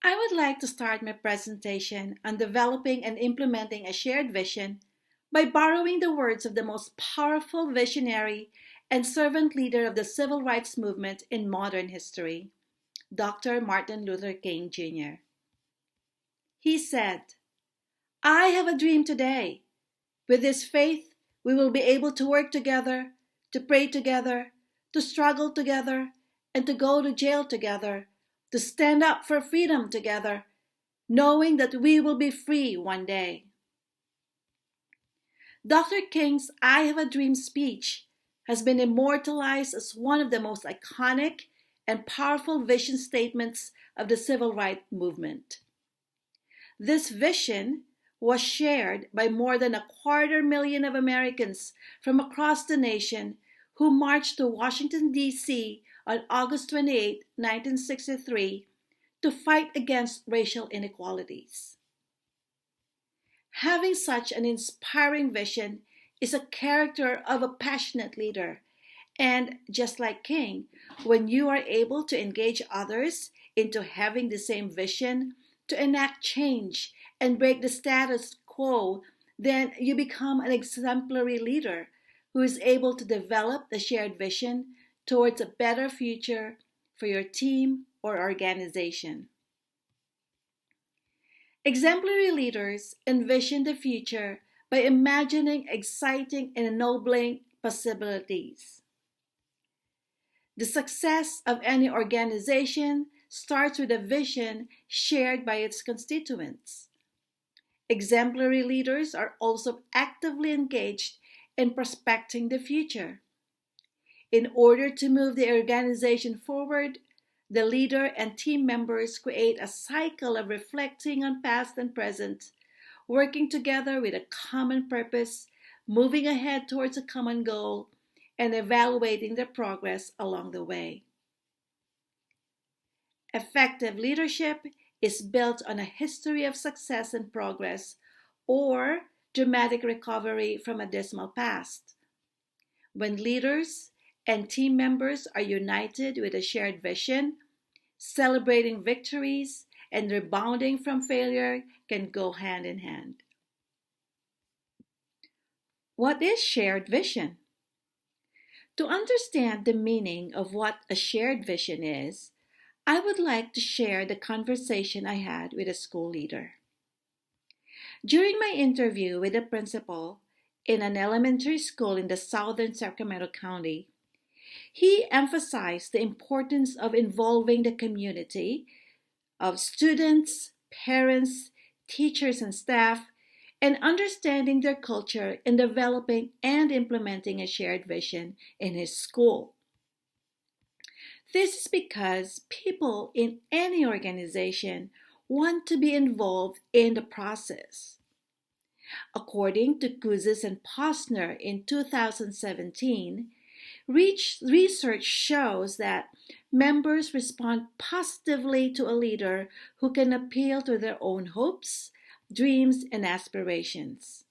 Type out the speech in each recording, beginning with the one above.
I would like to start my presentation on developing and implementing a shared vision by borrowing the words of the most powerful visionary and servant leader of the civil rights movement in modern history, Dr. Martin Luther King Jr. He said, "I have a dream today. With this faith, we will be able to work together, to pray together, to struggle together, and to go to jail together, to stand up for freedom together, knowing that we will be free one day." Dr. King's "I Have a Dream" speech has been immortalized as one of the most iconic and powerful vision statements of the civil rights movement. This vision was shared by more than 250,000 of Americans from across the nation who marched to Washington, D.C. on August 28, 1963 to fight against racial inequalities. Having such an inspiring vision is a character of a passionate leader. And just like King, when you are able to engage others into having the same vision, to enact change and break the status quo, then you become an exemplary leader who is able to develop the shared vision towards a better future for your team or organization. Exemplary leaders envision the future by imagining exciting and ennobling possibilities. The success of any organization starts with a vision shared by its constituents. Exemplary leaders are also actively engaged in prospecting the future. In order to move the organization forward, the leader and team members create a cycle of reflecting on past and present, working together with a common purpose, moving ahead towards a common goal, and evaluating their progress along the way. Effective leadership is built on a history of success and progress, or dramatic recovery from a dismal past. When leaders and team members are united with a shared vision, celebrating victories and rebounding from failure can go hand in hand. What is shared vision? To understand the meaning of what a shared vision is, I would like to share the conversation I had with a school leader. During my interview with a principal in an elementary school in the southern Sacramento County, he emphasized the importance of involving the community of students, parents, teachers, and staff, and understanding their culture in developing and implementing a shared vision in his school. This is because people in any organization want to be involved in the process. According to Kuzis and Posner in 2017, research shows that members respond positively to a leader who can appeal to their own hopes, dreams, and aspirations.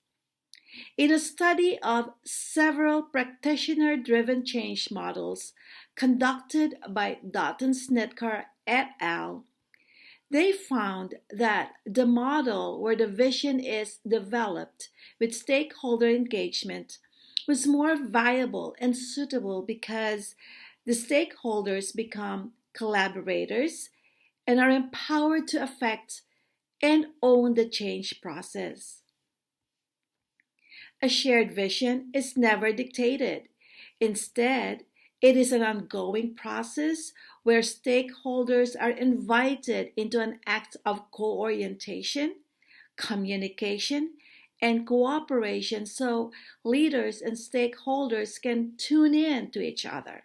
In a study of several practitioner-driven change models conducted by Dutton Snitkar et al., they found that the model where the vision is developed with stakeholder engagement was more viable and suitable because the stakeholders become collaborators and are empowered to affect and own the change process. A shared vision is never dictated. Instead, it is an ongoing process where stakeholders are invited into an act of co-orientation, communication, and cooperation so leaders and stakeholders can tune in to each other.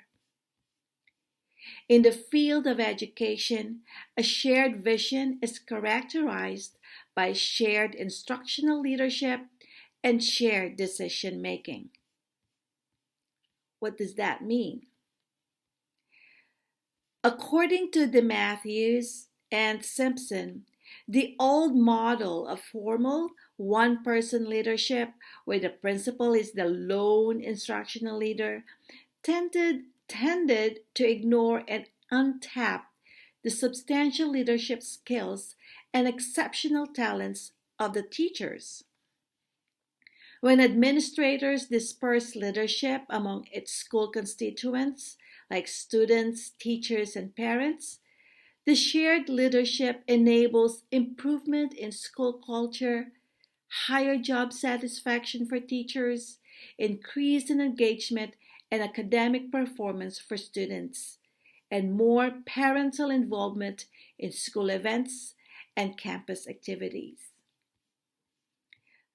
In the field of education, a shared vision is characterized by shared instructional leadership and shared decision making. What does that mean? According to De Matthews and Simpson, the old model of formal one-person leadership, where the principal is the lone instructional leader, tended to ignore and untap the substantial leadership skills and exceptional talents of the teachers. When administrators disperse leadership among its school constituents, like students, teachers, and parents, the shared leadership enables improvement in school culture, higher job satisfaction for teachers, increase in engagement and academic performance for students, and more parental involvement in school events and campus activities.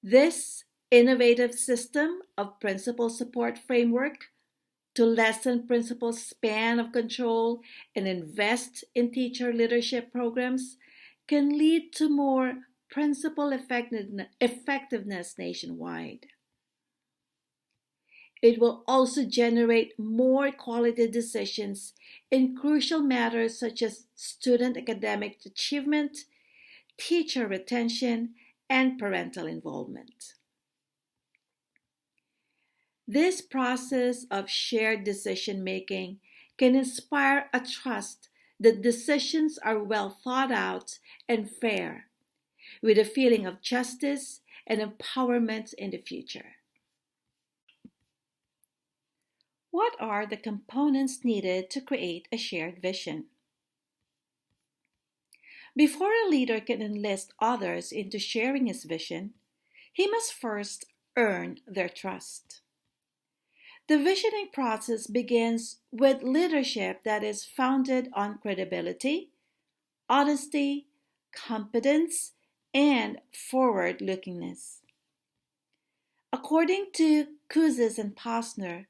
This innovative system of principal support framework to lessen principal's span of control and invest in teacher leadership programs can lead to more principal effectiveness nationwide. It will also generate more quality decisions in crucial matters such as student academic achievement, teacher retention, and parental involvement. This process of shared decision making can inspire a trust that decisions are well thought out and fair, with a feeling of justice and empowerment in the future. What are the components needed to create a shared vision? Before a leader can enlist others into sharing his vision, he must first earn their trust. The visioning process begins with leadership that is founded on credibility, honesty, competence, and forward lookingness. According to Kouzes and Posner,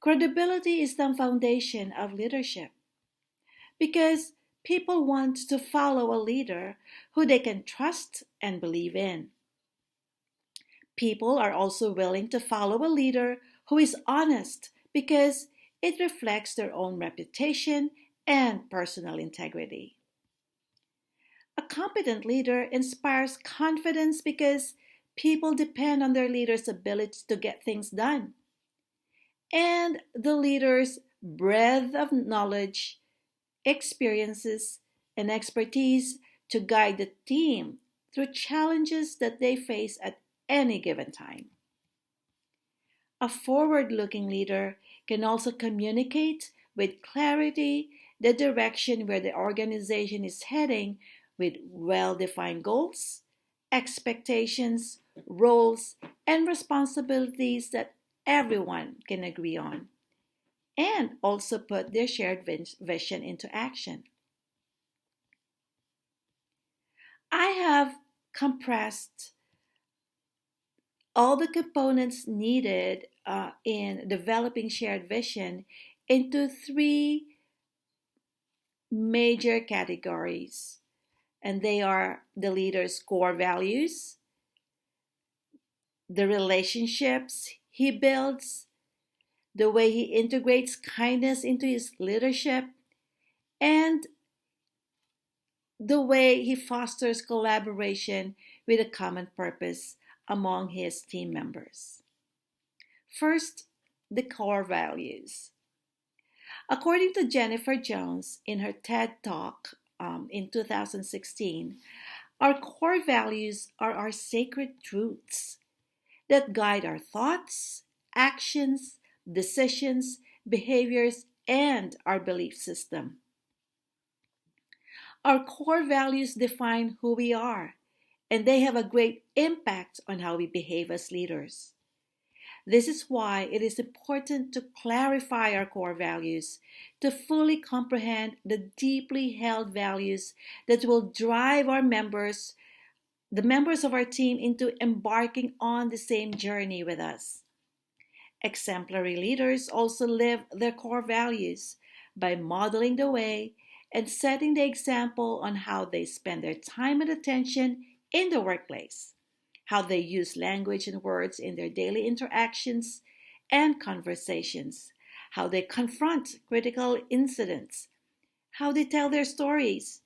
credibility is the foundation of leadership because people want to follow a leader who they can trust and believe in. People are also willing to follow a leader who is honest because it reflects their own reputation and personal integrity. A competent leader inspires confidence because people depend on their leader's ability to get things done. And the leader's breadth of knowledge, experiences, and expertise to guide the team through challenges that they face at any given time. A forward looking leader can also communicate with clarity the direction where the organization is heading with well defined goals, expectations, roles, and responsibilities that everyone can agree on, and also put their shared vision into action. I have compressed all the components needed in developing shared vision into three major categories, and they are the leader's core values, the relationships he builds, the way he integrates kindness into his leadership, and the way he fosters collaboration with a common purpose among his team members. First, the core values. According to Jennifer Jones in her TED Talk in 2016, our core values are our sacred truths that guide our thoughts, actions, decisions, behaviors, and our belief system. Our core values define who we are, and they have a great impact on how we behave as leaders. This is why it is important to clarify our core values, to fully comprehend the deeply held values that will drive the members of our team, into embarking on the same journey with us. Exemplary leaders also live their core values by modeling the way and setting the example on how they spend their time and attention in the workplace, how they use language and words in their daily interactions and conversations, how they confront critical incidents, how they tell their stories,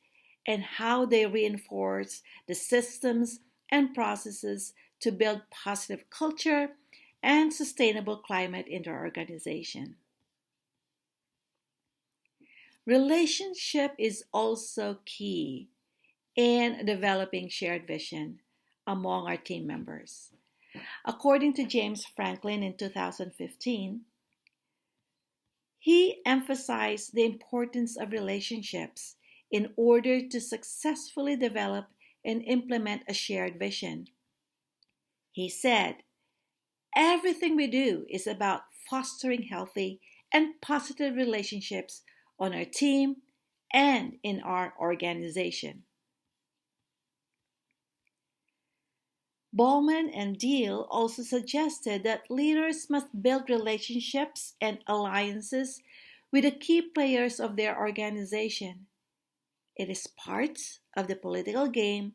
and how they reinforce the systems and processes to build positive culture and sustainable climate in their organization. Relationship is also key in developing shared vision among our team members. According to James Franklin in 2015, he emphasized the importance of relationships in order to successfully develop and implement a shared vision. He said, everything we do is about fostering healthy and positive relationships on our team and in our organization. Bowman and Deal also suggested that leaders must build relationships and alliances with the key players of their organization. It is part of the political game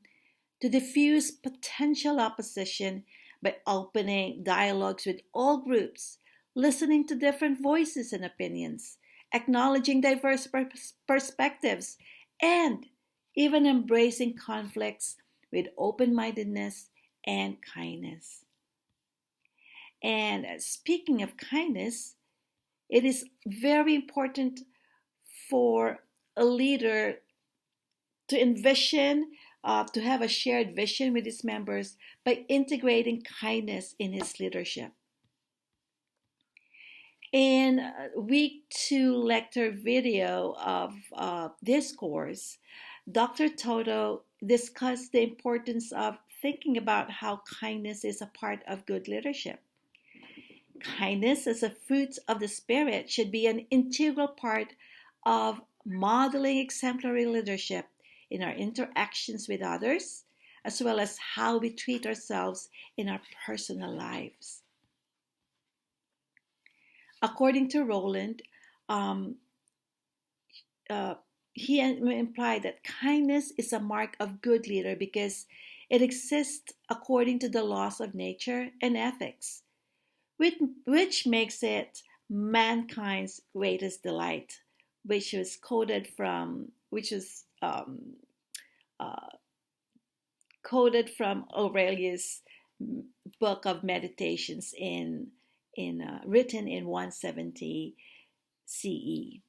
to diffuse potential opposition by opening dialogues with all groups, listening to different voices and opinions, acknowledging diverse perspectives, and even embracing conflicts with open mindedness and kindness. And speaking of kindness, it is very important for a leader to envision, to have a shared vision with his members by integrating kindness in his leadership. In week 2 lecture video of this course, Dr. Toto discussed the importance of thinking about how kindness is a part of good leadership. Kindness as a fruit of the Spirit should be an integral part of modeling exemplary leadership in our interactions with others, as well as how we treat ourselves in our personal lives. According to Rowland, um, he implied that kindness is a mark of good leader because it exists according to the laws of nature and ethics, which makes it mankind's greatest delight, which was uh, quoted from Aurelius' book of Meditations in written in 170 CE.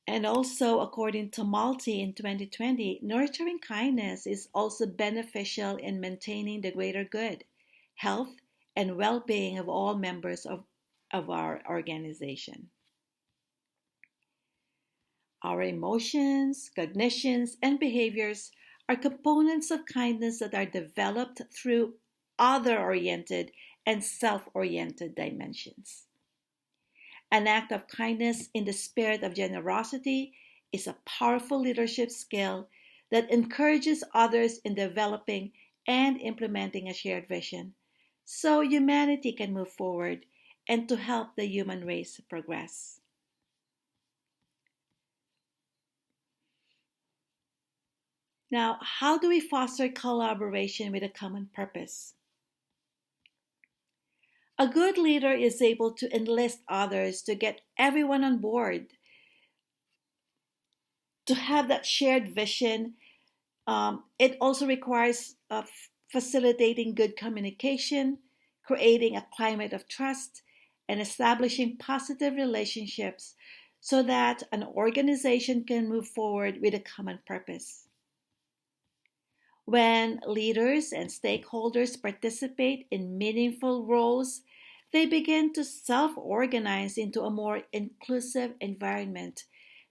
And also, according to Malti in 2020, nurturing kindness is also beneficial in maintaining the greater good, health, and well being of all members of our organization. Our emotions, cognitions, and behaviors are components of kindness that are developed through other oriented and self oriented dimensions. An act of kindness in the spirit of generosity is a powerful leadership skill that encourages others in developing and implementing a shared vision so humanity can move forward and to help the human race progress. Now, how do we foster collaboration with a common purpose? A good leader is able to enlist others to get everyone on board, to have that shared vision. It also requires facilitating good communication, creating a climate of trust, and establishing positive relationships so that an organization can move forward with a common purpose. When leaders and stakeholders participate in meaningful roles, they begin to self organize into a more inclusive environment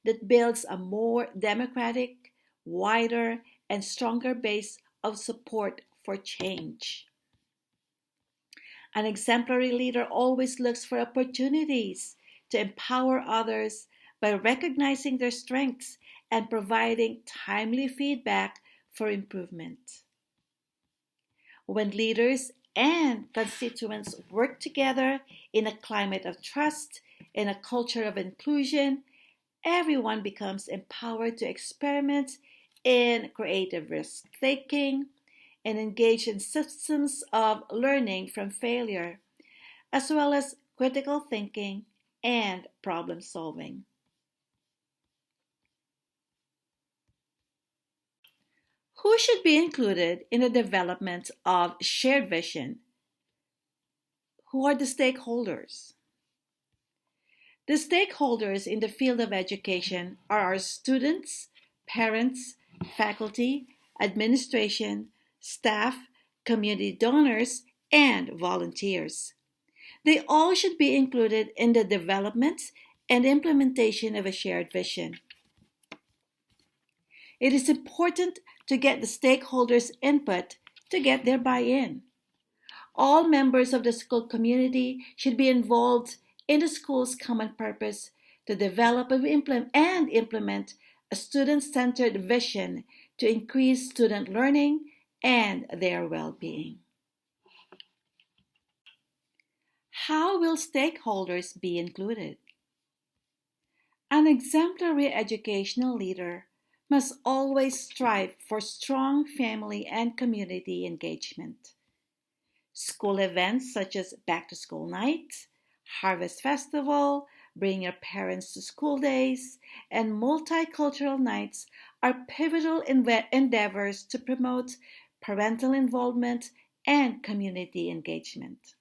that builds a more democratic, wider, and stronger base of support for change. An exemplary leader always looks for opportunities to empower others by recognizing their strengths and providing timely feedback for improvement. When leaders and constituents work together in a climate of trust, in a culture of inclusion, everyone becomes empowered to experiment in creative risk taking and engage in systems of learning from failure, as well as critical thinking and problem solving. Who should be included in the development of shared vision? Who are the stakeholders? The stakeholders in the field of education are our students, parents, faculty, administration, staff, community donors, and volunteers. They all should be included in the development and implementation of a shared vision. It is important to get the stakeholders' input to get their buy-in. All members of the school community should be involved in the school's common purpose to develop and implement a student-centered vision to increase student learning and their well-being. How will stakeholders be included? An exemplary educational leader must always strive for strong family and community engagement. School events such as Back to School Night, Harvest Festival, Bring Your Parents to School Days, and multicultural nights are pivotal endeavors to promote parental involvement and community engagement.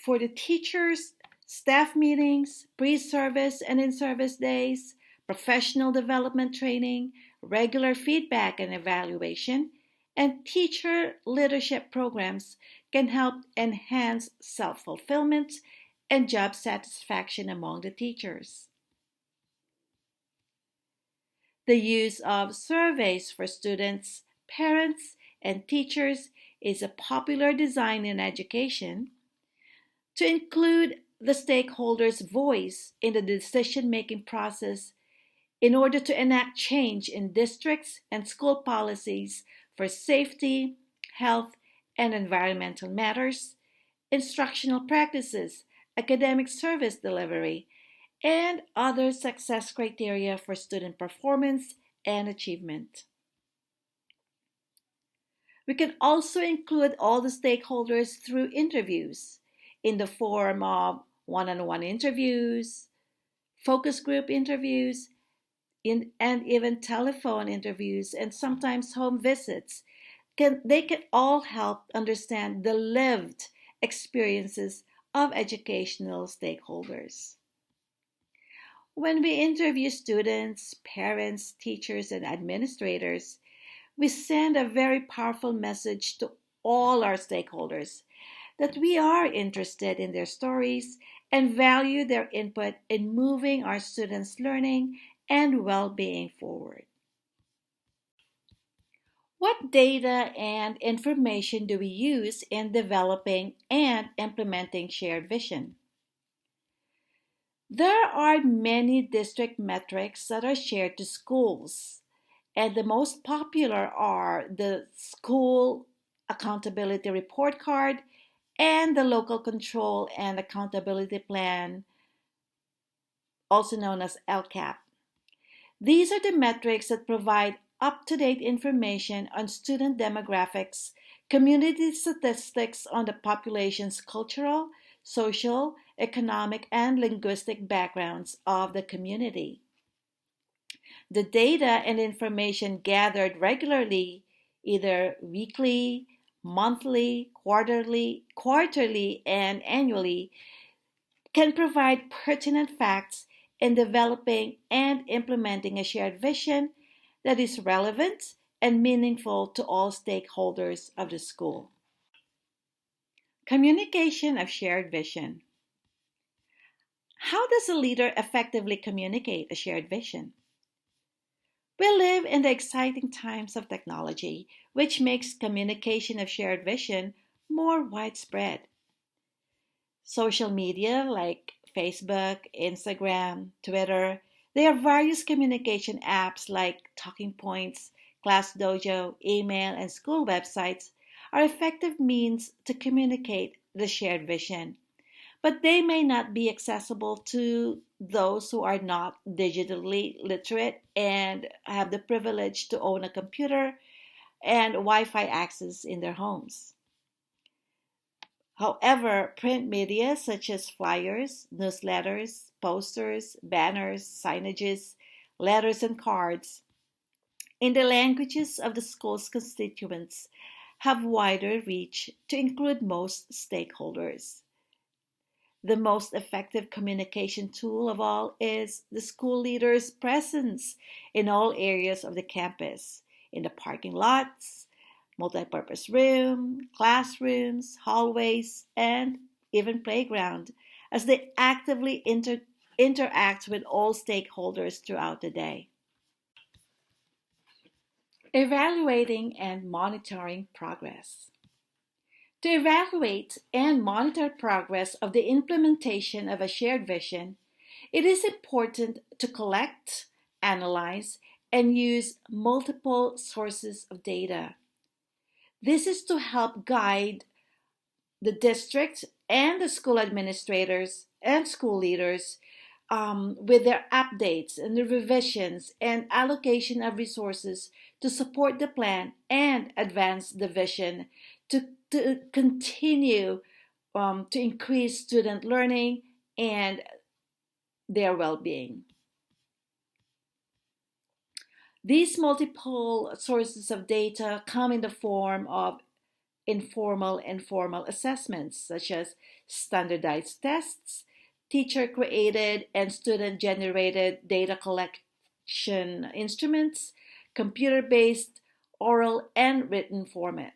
For the teachers, staff meetings, pre-service and in-service days, professional development training, regular feedback and evaluation, and teacher leadership programs can help enhance self-fulfillment and job satisfaction among the teachers. The use of surveys for students, parents, and teachers is a popular design in education to include the stakeholders' voice in the decision-making process in order to enact change in districts and school policies for safety, health, and environmental matters, instructional practices, academic service delivery, and other success criteria for student performance and achievement. We can also include all the stakeholders through interviews in the form of one-on-one interviews, focus group interviews, and even telephone interviews and sometimes home visits. They can all help understand the lived experiences of educational stakeholders. When we interview students, parents, teachers, and administrators, we send a very powerful message to all our stakeholders that we are interested in their stories and value their input in moving our students' learning and well-being forward. What data and information do we use in developing and implementing shared vision? There are many district metrics that are shared to schools, and the most popular are the School Accountability Report Card and the Local Control and Accountability Plan, also known as LCAP. These are the metrics that provide up-to-date information on student demographics, community statistics on the population's cultural, social, economic, and linguistic backgrounds of the community. The data and information gathered regularly, either weekly, monthly, quarterly, and annually, can provide pertinent facts in developing and implementing a shared vision that is relevant and meaningful to all stakeholders of the school. Communication of shared vision. How does a leader effectively communicate a shared vision? We live in the exciting times of technology, which makes communication of shared vision more widespread. Social media like Facebook, Instagram, Twitter, there are various communication apps like Talking Points, Class Dojo, email, and school websites are effective means to communicate the shared vision, but they may not be accessible to those who are not digitally literate and have the privilege to own a computer and Wi-Fi access in their homes. However, print media such as flyers, newsletters, posters, banners, signages, letters, and cards in the languages of the school's constituents have wider reach to include most stakeholders. The most effective communication tool of all is the school leader's presence in all areas of the campus, in the parking lots, multipurpose room, classrooms, hallways, and even playground, as they actively interact with all stakeholders throughout the day. Evaluating and monitoring progress. To evaluate and monitor progress of the implementation of a shared vision, it is important to collect, analyze, and use multiple sources of data. This is to help guide the district and the school administrators and school leaders with their updates and the revisions and allocation of resources to support the plan and advance the vision to continue to increase student learning and their well-being. These multiple sources of data come in the form of informal and formal assessments, such as standardized tests, teacher created and student generated data collection instruments, computer based oral and written formats.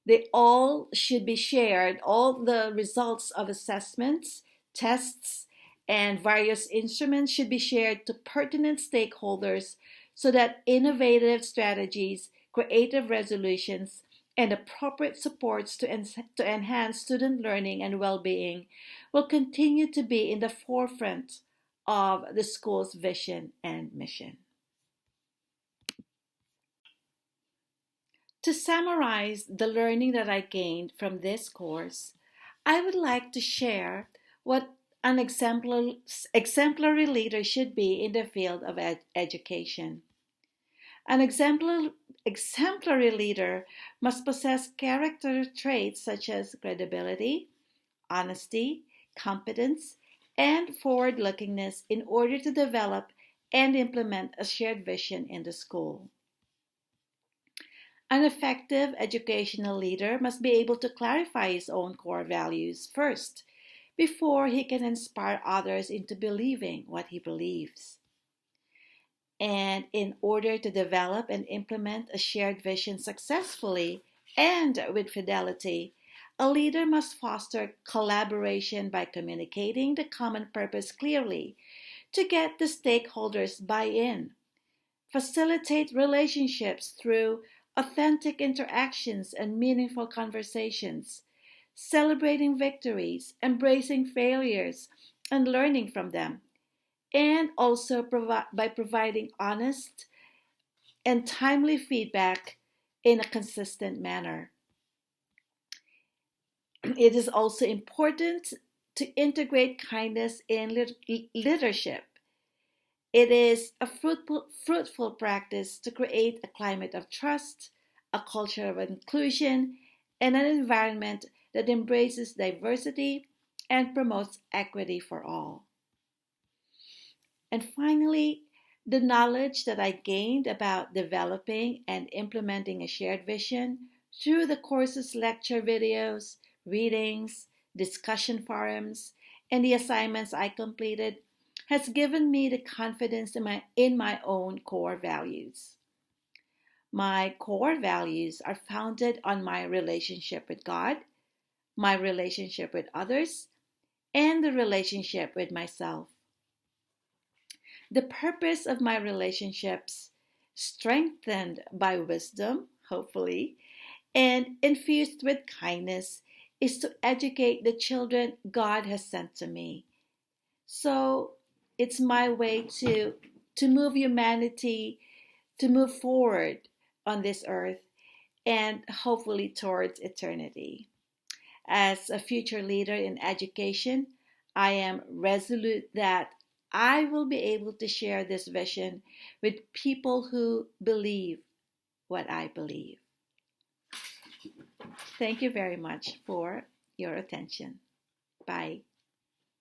They all should be shared, all the results of assessments, tests, and various instruments should be shared to pertinent stakeholders so that innovative strategies, creative resolutions, and appropriate supports to enhance student learning and well-being will continue to be in the forefront of the school's vision and mission. To summarize the learning that I gained from this course, I would like to share what an exemplary leader should be in the field of education. An exemplary leader must possess character traits such as credibility, honesty, competence, and forward-lookingness in order to develop and implement a shared vision in the school. An effective educational leader must be able to clarify his own core values first before he can inspire others into believing what he believes. And in order to develop and implement a shared vision successfully and with fidelity, a leader must foster collaboration by communicating the common purpose clearly to get the stakeholders buy-in, facilitate relationships through authentic interactions and meaningful conversations, celebrating victories, embracing failures, and learning from them, and also by providing honest and timely feedback in a consistent manner. It is also important to integrate kindness in leadership. It is a fruitful practice to create a climate of trust, a culture of inclusion, and an environment that embraces diversity and promotes equity for all. And finally, the knowledge that I gained about developing and implementing a shared vision through the course's lecture videos, readings, discussion forums, and the assignments I completed has given me the confidence in my own core values. My core values are founded on my relationship with God, my relationship with others, and the relationship with myself. The purpose of my relationships, strengthened by wisdom, hopefully, and infused with kindness, is to educate the children God has sent to me. So it's my way to move humanity, to move forward on this earth, and hopefully towards eternity. As a future leader in education, I am resolute that I will be able to share this vision with people who believe what I believe. Thank you very much for your attention. Bye.